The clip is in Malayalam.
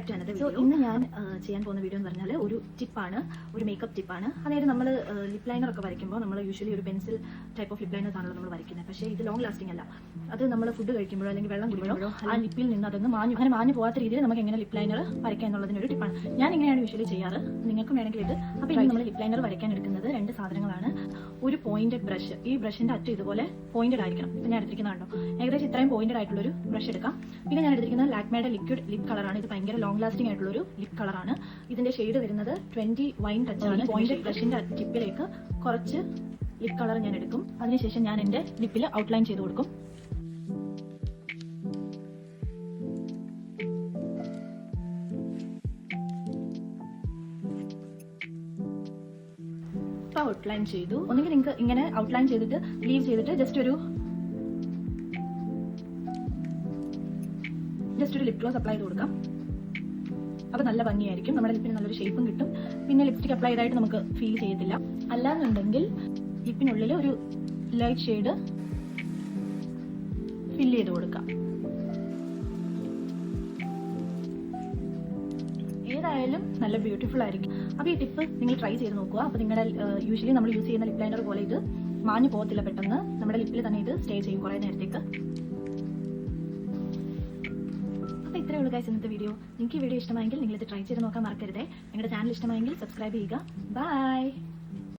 Back to another video. ഇന്ന് ഞാൻ ചെയ്യാൻ പോകുന്ന വീഡിയോ എന്ന് പറഞ്ഞാൽ ഒരു ടിപ്പാണ്, ഒരു മേക്കപ്പ് ടിപ്പാണ്. അതായത് നമ്മൾ ലിപ് ലൈനർ ഒക്കെ വരയ്ക്കുമ്പോൾ നമ്മൾ യൂഷ്വലി ഒരു pencil type of lip liners ആണല്ലോ നമ്മൾ വരയ്ക്കുന്നത്. പക്ഷേ ഇത് ലോങ് ലാസ്റ്റിംഗ് അല്ല. അത് നമ്മൾ ഫുഡ് കഴിക്കുമ്പോഴോ അല്ലെങ്കിൽ വെള്ളം കുടിക്കുമ്പോഴോ ആ ലിപ്പിൽ നിന്ന് അതൊന്ന് മാഞ്ഞു പോകാത്ത രീതിയിൽ നമുക്ക് എങ്ങനെ ലിപ് ലൈനർ വരയ്ക്കുക എന്നുള്ളതിനൊരു ടിപ്പാണ്. ഞാൻ ഇങ്ങനെയാണ് യൂഷ്വലി ചെയ്യാറ്, നിങ്ങൾക്കും വേണമെങ്കിൽ ഇത്. അപ്പോൾ ഇനി നമ്മൾ ലിപ് ലൈനർ വരയ്ക്കാൻ എടുക്കുന്നത് 2 സാധനങ്ങളാണ്. ഒരു പോയിന്റഡ് ബ്രഷ്, ഈ ബ്രഷിന്റെ അറ്റം ഇതുപോലെ പോയിന്റഡ് ആയിരിക്കണം. ഇപ്പം ഞാൻ എടുത്തിരിക്കുന്നതാണോ ഏകദേശം ഇത്രയും പോയിന്റഡ് ആയിട്ടുള്ളൊരു ബ്രഷ് എടുക്കാം. പിന്നെ ഞാൻ എടുത്തിരിക്കുന്നത് ലാക്മേയുടെ ലിക്വിഡ് ലിപ് കളറാണ്. ഇത് ഭയങ്കര ലോങ് ലാസ്റ്റിംഗ് ആയിട്ടുള്ളൊരു ലിപ് കളറാണ്. ഇതിന്റെ ഷെയ്ഡ് വരുന്നത് 20 വൈൻ ടച്ച് ആണ്. പോയിന്റഡ് ബ്രഷിന്റെ ടിപ്പിലേക്ക് കുറച്ച് ലിപ് കളർ ഞാൻ എടുക്കും. അതിനുശേഷം ഞാൻ എന്റെ ലിപ്പിൽ ഔട്ട്ലൈൻ ചെയ്ത് കൊടുക്കും. ഔട്ട്ലൈൻ ചെയ്തു. ഒന്നെങ്കിൽ നിങ്ങൾക്ക് ഇങ്ങനെ ഔട്ട്ലൈൻ ചെയ്തിട്ട് ലീവ് ചെയ്തിട്ട് ജസ്റ്റ് ഒരു ലിപ് ഗ്ലോസ് അപ്ലൈ ചെയ്ത് കൊടുക്കാം. അപ്പോൾ നല്ല ഭംഗിയായിരിക്കും, നമ്മുടെ ലിപ്പിന് നല്ലൊരു ഷേപ്പും കിട്ടും. പിന്നെ ലിപ്സ്റ്റിക് അപ്ലൈ ചെയ്തായിട്ട് നമുക്ക് ഫീൽ ചെയ്യത്തില്ല. അല്ലാന്നുണ്ടെങ്കിൽ ലിപ്പിനുള്ളിൽ ഒരു ലൈറ്റ് ഷെയ്ഡ് ഫില്ല് ചെയ്ത് കൊടുക്കാം. ഏതായാലും നല്ല ബ്യൂട്ടിഫുൾ ആയിരിക്കും. അപ്പോൾ ഈ ടിപ്പ് നിങ്ങൾ ട്രൈ ചെയ്ത് നോക്കുക. അപ്പോൾ നിങ്ങളുടെ യൂഷ്വലി നമ്മൾ യൂസ് ചെയ്യുന്ന ലിപ് ലൈനർ പോലെ ഇത് മാഞ്ഞു പോകത്തില്ല, പെട്ടെന്ന് നമ്മുടെ ലിപ്പിൽ തന്നെ ഇത് സ്റ്റേ ചെയ്യും കുറേ നേരത്തേക്ക്. അപ്പോൾ ഇത്രയേ ഉള്ളൂ ഗൈസ് ഇന്നത്തെ വീഡിയോ. നിങ്ങൾക്ക് ഈ വീഡിയോ ഇഷ്ടമായെങ്കിൽ നിങ്ങളിത് ട്രൈ ചെയ്ത് നോക്കാൻ മറക്കരുതേ. നിങ്ങളുടെ ചാനൽ ഇഷ്ടമായെങ്കിൽ സബ്സ്ക്രൈബ് ചെയ്യുക. ബൈ.